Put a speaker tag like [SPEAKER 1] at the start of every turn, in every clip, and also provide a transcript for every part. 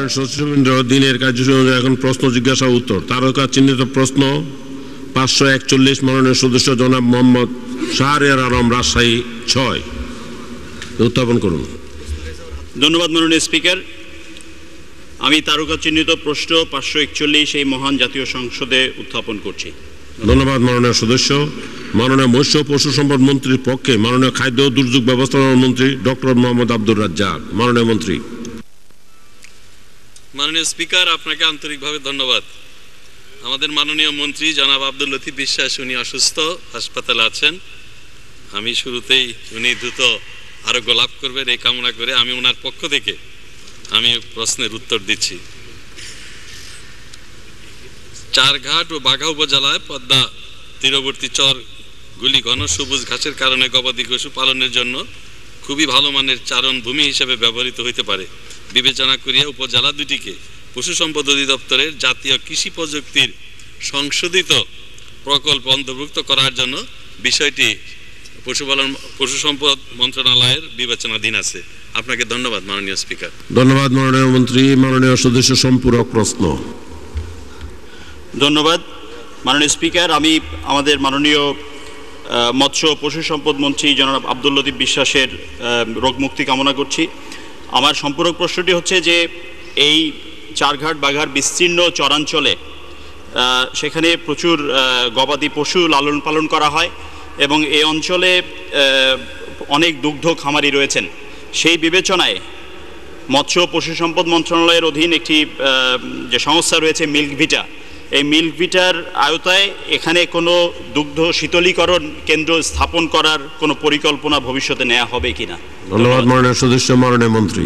[SPEAKER 1] মাননীয় সদস্যবৃন্দ, দিনের কার্যসূচি অনুযায়ী এখন প্রশ্ন জিজ্ঞাসা উত্তর। তারকা চিহ্নিত প্রশ্ন 541 মাননীয় সদস্য জনাব মোহাম্মদ শাহরিয়ার আলম, রাজশাহী 6, উত্থাপন করুন।
[SPEAKER 2] ধন্যবাদ মাননীয় স্পিকার। আমি তারকা চিহ্নিত প্রশ্ন 541 এই মহান জাতীয় সংসদে উত্থাপন করছি।
[SPEAKER 1] ধন্যবাদ মাননীয় সদস্য। মাননীয় মৎস্য পশু সম্পদ মন্ত্রীর পক্ষে মাননীয় খাদ্য ও দুর্যোগ ব্যবস্থাপনা মন্ত্রী ডক্টর মোহাম্মদ আব্দুর রাজ্জাক। মাননীয় মন্ত্রী।
[SPEAKER 3] মাননীয় স্পিকার, আপনাকে আন্তরিকভাবে ধন্যবাদ। আমাদের মাননীয় মন্ত্রী জনাব আব্দুল লতিফ বিশ্বাস, উনি অসুস্থ, হাসপাতালে আছেন। আমি শুরুতেই উনি দ্রুত আরোগ্য লাভ করবেন এই কামনা করে আমি ওনার পক্ষ থেকে আমি প্রশ্নের উত্তর দিচ্ছি। চারঘাট ও বাঘা উপজেলায় পদ্মা তীরবর্তী চরগুলি ঘন সবুজ ঘাসের কারণে গবাদি পশু পালনের জন্য খুবই ভালো মানের চারণ ভূমি হিসেবে ব্যবহৃত হইতে পারে বিবেচনা করিয়া উপজেলা দুটিকে পশু সম্পদ অধিদপ্তরের জাতীয় কৃষি প্রযুক্তির সংশোধিত প্রকল্প অন্তর্ভুক্ত করার জন্য বিষয়টি পশু সম্পদ মন্ত্রণালয়ের বিবেচনাধীন আছে। আপনাকে ধন্যবাদ মাননীয় স্পিকার।
[SPEAKER 1] ধন্যবাদ মাননীয় মন্ত্রী। মাননীয় সদস্য সম্পূরক প্রশ্ন।
[SPEAKER 2] ধন্যবাদ মাননীয় স্পিকার। আমি আমাদের মাননীয় মৎস্য পশু সম্পদ মন্ত্রী জনাব আব্দুল লতিফ বিশ্বাসের রোগমুক্তি কামনা করছি। আমার সম্পূরক প্রশ্নটি হচ্ছে যে এই চারঘাট বাঘার বিস্তীর্ণ চরাঞ্চলে সেখানে প্রচুর গবাদি পশু লালন পালন করা হয় এবং এই অঞ্চলে অনেক দুগ্ধ খামারি রয়েছেন। সেই বিবেচনায় মৎস্য পশু সম্পদ মন্ত্রণালয়ের অধীন একটি যে সংস্থা রয়েছে মিল্কভিটা, এই মিল্কভিটার আওতায় এখানে কোনো দুগ্ধ শীতলীকরণ কেন্দ্র স্থাপন করার কোনো পরিকল্পনা ভবিষ্যতে নেওয়া হবে কিনা?
[SPEAKER 1] ধন্যবাদ মাননীয় সদস্য। মাননীয় মন্ত্রী।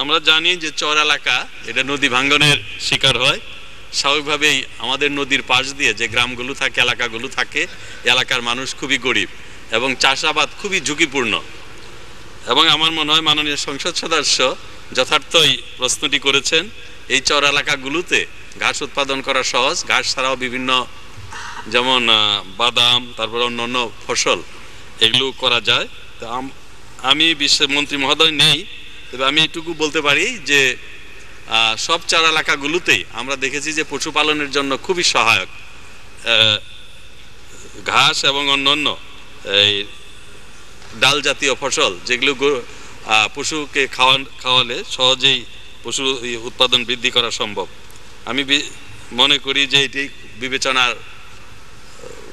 [SPEAKER 3] আমরা জানি যে চর এলাকা এটা নদী ভাঙ্গনের শিকার হয়। স্বাভাবিকভাবেই আমাদের নদীর পাশ দিয়ে যে গ্রামগুলো থাকে, এলাকাগুলো থাকে, এলাকার মানুষ খুবই গরিব এবং চাষাবাদ খুবই ঝুঁকিপূর্ণ। এবং আমার মনে হয় মাননীয় সংসদ সদস্য যথার্থই প্রশ্নটি করেছেন। এই চর এলাকাগুলোতে ঘাস উৎপাদন করা সহজ, ঘাস ছাড়াও বিভিন্ন যেমন বাদাম, তারপর অন্যান্য ফসল এগুলো করা যায়। তো আমি মন্ত্রী মহোদয় নেই, তবে আমি এটুকু বলতে পারি যে সব চর এলাকাগুলোতেই আমরা দেখেছি যে পশুপালনের জন্য খুবই সহায়ক ঘাস এবং অন্যান্য এই ডাল জাতীয় ফসল যেগুলো পশুকে খাওয়ালে সহজেই পশু উৎপাদন বৃদ্ধি করা সম্ভব। আমি মনে করি যে এটি বিবেচনা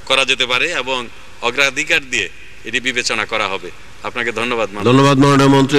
[SPEAKER 3] করা যেতে পারে এবং অগ্রাধিকার দিয়ে এটি বিবেচনা করা হবে। আপনাকে ধন্যবাদ।
[SPEAKER 1] ধন্যবাদ মাননীয় মন্ত্রী।